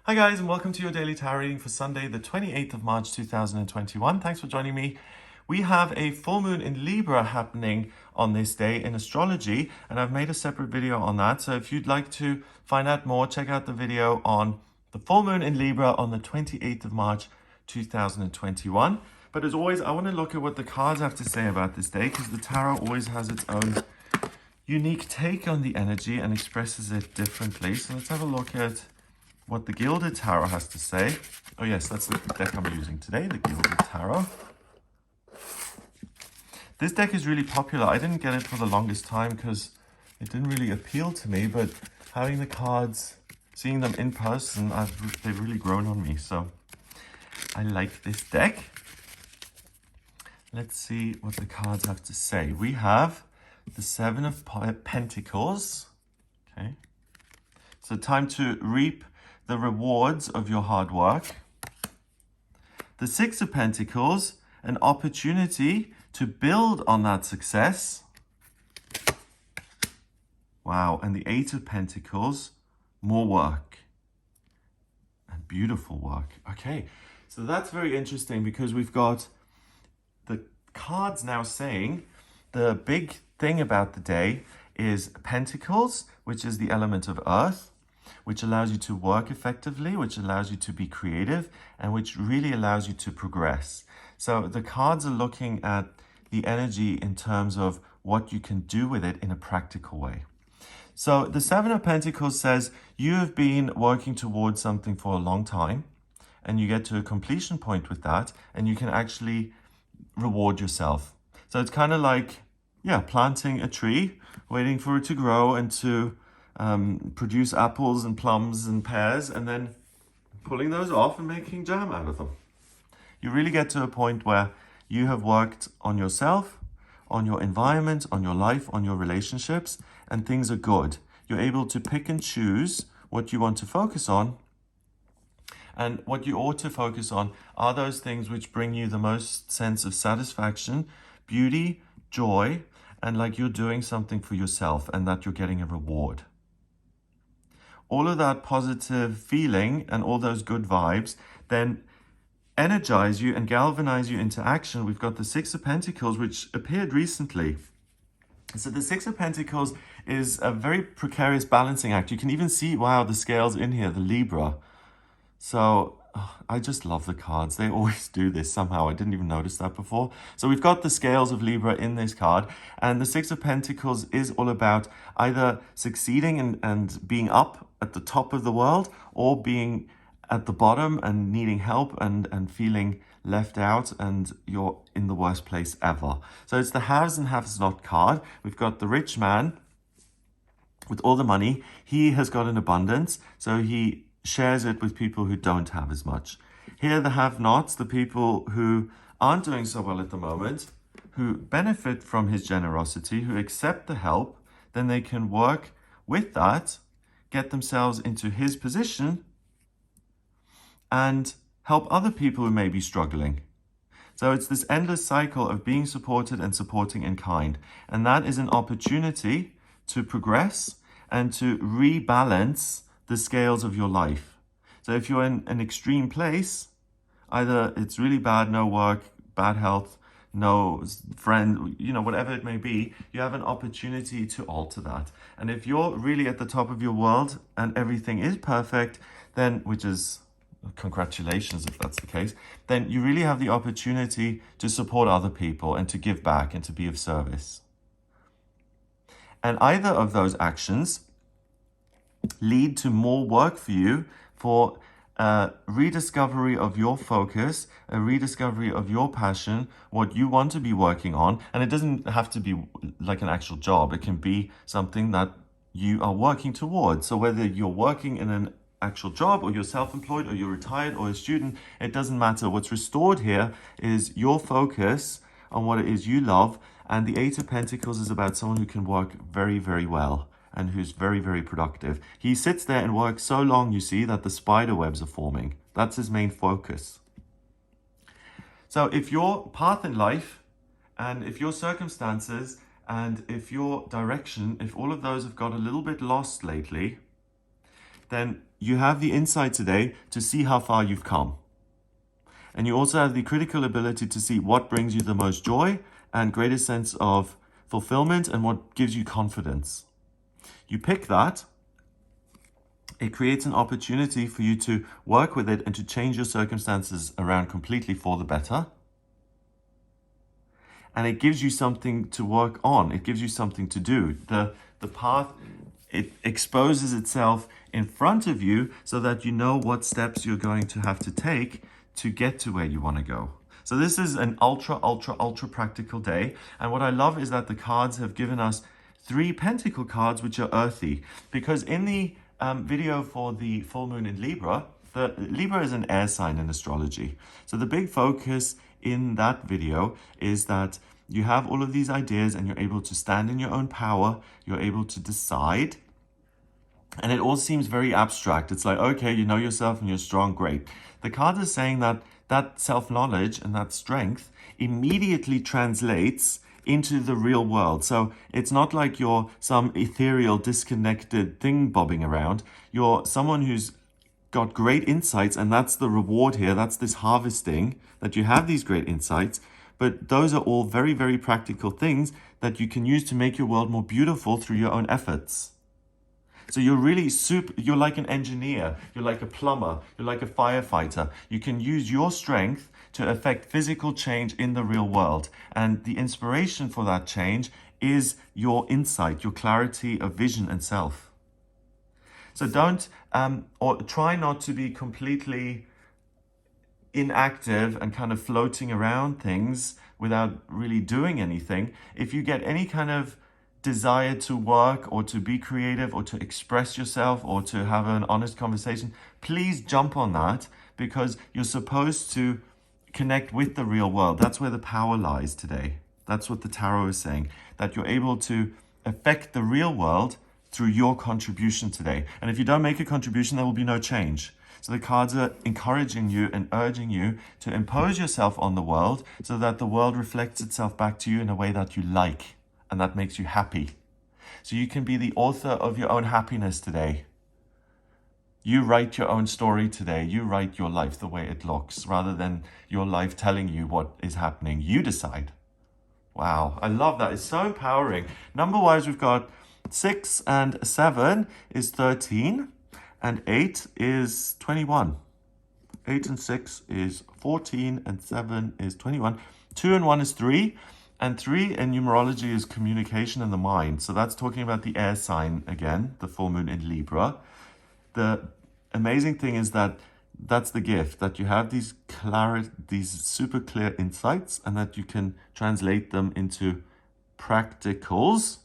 Hi guys, and welcome to your daily tarot reading for Sunday, the 28th of March 2021. Thanks for joining me. We have a full moon in Libra happening on this day in astrology, and I've made a separate video on that. So if you'd like to find out more, check out the video on the full moon in Libra on the 28th of March 2021. But as always, I want to look at what the cards have to say about this day, because the tarot always has its own unique take on the energy and expresses it differently. So let's have a look at what the Gilded Tarot has to say. Oh yes, that's the deck I'm using today, the Gilded Tarot. This deck is really popular. I didn't get it for the longest time because it didn't really appeal to me, but having the cards, seeing them in person, they've really grown on me. So I like this deck. Let's see what the cards have to say. We have the Seven of Pentacles. Okay. So time to reap the rewards of your hard work. The Six of Pentacles, an opportunity to build on that success. Wow, and the Eight of Pentacles, more work. And beautiful work. Okay, so that's very interesting because we've got the cards now saying the big thing about the day is Pentacles, which is the element of earth, which allows you to work effectively, which allows you to be creative, and which really allows you to progress. So the cards are looking at the energy in terms of what you can do with it in a practical way. So the Seven of Pentacles says you have been working towards something for a long time, and you get to a completion point with that, and you can actually reward yourself. So it's kind of like, planting a tree, waiting for it to grow and to produce apples and plums and pears, and then pulling those off and making jam out of them. You really get to a point where you have worked on yourself, on your environment, on your life, on your relationships, and things are good. You're able to pick and choose what you want to focus on, and what you ought to focus on are those things which bring you the most sense of satisfaction, beauty, joy, and like you're doing something for yourself and that you're getting a reward. All of that positive feeling and all those good vibes then energize you and galvanize you into action. We've got the Six of Pentacles, which appeared recently. So the Six of Pentacles is a very precarious balancing act. You can even see, wow, the scales in here, the Libra. So I just love the cards. They always do this somehow. I didn't even notice that before. So we've got the scales of Libra in this card. And the Six of Pentacles is all about either succeeding and being up at the top of the world, or being at the bottom and needing help and feeling left out and you're in the worst place ever. So it's the haves and haves not card. We've got the rich man with all the money. He has got an abundance, so he shares it with people who don't have as much. Here the have-nots, the people who aren't doing so well at the moment, who benefit from his generosity, who accept the help, then they can work with that, get themselves into his position, and help other people who may be struggling. So it's this endless cycle of being supported and supporting in kind. And that is an opportunity to progress and to rebalance the scales of your life. So if you're in an extreme place, either it's really bad, no work, bad health, no friend, whatever it may be, you have an opportunity to alter that. And if you're really at the top of your world and everything is perfect, then, which is congratulations if that's the case, then you really have the opportunity to support other people and to give back and to be of service. And either of those actions lead to more work for you, for a rediscovery of your focus, a rediscovery of your passion, what you want to be working on. And it doesn't have to be like an actual job. It can be something that you are working towards. So whether you're working in an actual job, or you're self-employed, or you're retired, or a student, it doesn't matter. What's restored here is your focus on what it is you love. And the Eight of Pentacles is about someone who can work very, very well and who's very, very productive. He sits there and works so long, you see, that the spider webs are forming. That's his main focus. So if your path in life and if your circumstances and if your direction, if all of those have got a little bit lost lately, then you have the insight today to see how far you've come. And you also have the critical ability to see what brings you the most joy and greatest sense of fulfillment and what gives you confidence. You pick that. It creates an opportunity for you to work with it and to change your circumstances around completely for the better. And it gives you something to work on. It gives you something to do. The path, it exposes itself in front of you so that you know what steps you're going to have to take to get to where you want to go. So this is an ultra practical day. And what I love is that the cards have given us 3 pentacle cards, which are earthy. Because in the video for the full moon in Libra, Libra is an air sign in astrology. So the big focus in that video is that you have all of these ideas and you're able to stand in your own power. You're able to decide. And it all seems very abstract. It's like, okay, you know yourself and you're strong, great. The card is saying that that self-knowledge and that strength immediately translates into the real world. So it's not like you're some ethereal, disconnected thing bobbing around. You're someone who's got great insights, and that's the reward here. That's this harvesting, that you have these great insights. But those are all very, very practical things that you can use to make your world more beautiful through your own efforts. So you're really you're like an engineer, you're like a plumber, you're like a firefighter. You can use your strength to affect physical change in the real world. And the inspiration for that change is your insight, your clarity of vision and self. So don't, or try not to be completely inactive and kind of floating around things without really doing anything. If you get any kind of desire to work or to be creative or to express yourself or to have an honest conversation, please jump on that, because you're supposed to connect with the real world. That's where the power lies today. That's what the tarot is saying, that you're able to affect the real world through your contribution today. And if you don't make a contribution, there will be no change. So the cards are encouraging you and urging you to impose yourself on the world so that the world reflects itself back to you in a way that you like and that makes you happy. So you can be the author of your own happiness today. You write your own story today. You write your life the way it looks, rather than your life telling you what is happening. You decide. Wow, I love that. It's so empowering. Number-wise, we've got 6 and 7 is 13, and 8 is 21. 8 and 6 is 14, and 7 is 21. 2 and 1 is 3, and 3 in numerology is communication and the mind. So that's talking about the air sign again, the full moon in Libra. The amazing thing is that that's the gift, that you have these super clear insights and that you can translate them into practicals.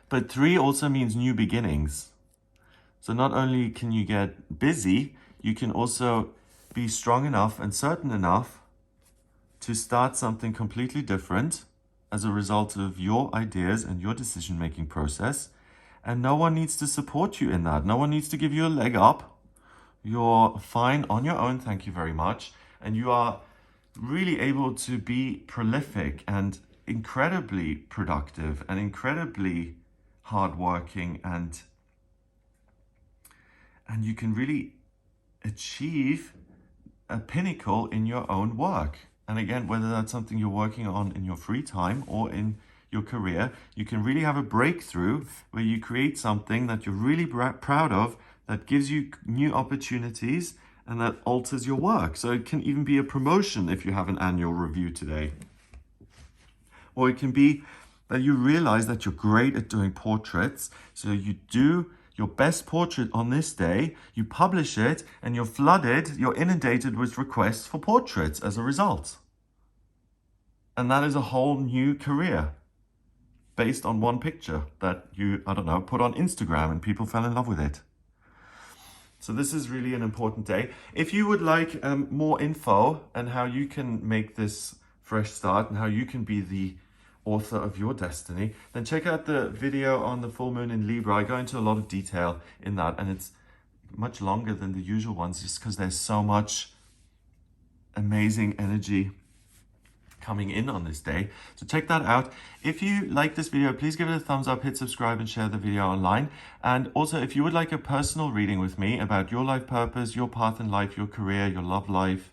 But 3 also means new beginnings. So not only can you get busy, you can also be strong enough and certain enough to start something completely different as a result of your ideas and your decision-making process. And no one needs to support you in that. No one needs to give you a leg up. You're fine on your own, thank you very much. And you are really able to be prolific and incredibly productive and incredibly hardworking, and you can really achieve a pinnacle in your own work. And again, whether that's something you're working on in your free time or in your career, you can really have a breakthrough where you create something that you're really proud of, that gives you new opportunities and that alters your work. So it can even be a promotion if you have an annual review today. Or it can be that you realize that you're great at doing portraits. So you do your best portrait on this day, you publish it, and you're inundated with requests for portraits as a result. And that is a whole new career based on one picture that you, I don't know, put on Instagram and people fell in love with it. So this is really an important day. If you would like more info and how you can make this fresh start and how you can be the author of your destiny, then check out the video on the full moon in Libra. I go into a lot of detail in that, and it's much longer than the usual ones just because there's so much amazing energy coming in on this day. So check that out. If you like this video, please give it a thumbs up, hit subscribe, and share the video online. And also, if you would like a personal reading with me about your life purpose, your path in life, your career, your love life,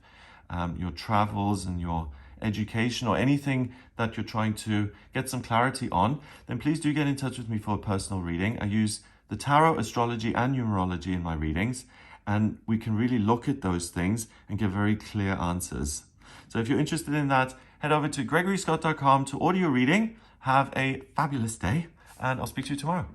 your travels and your education, or anything that you're trying to get some clarity on, then please do get in touch with me for a personal reading. I use the tarot, astrology, and numerology in my readings, and we can really look at those things and give very clear answers. So if you're interested in that, head over to gregoryscott.com to order your reading. Have a fabulous day, and I'll speak to you tomorrow.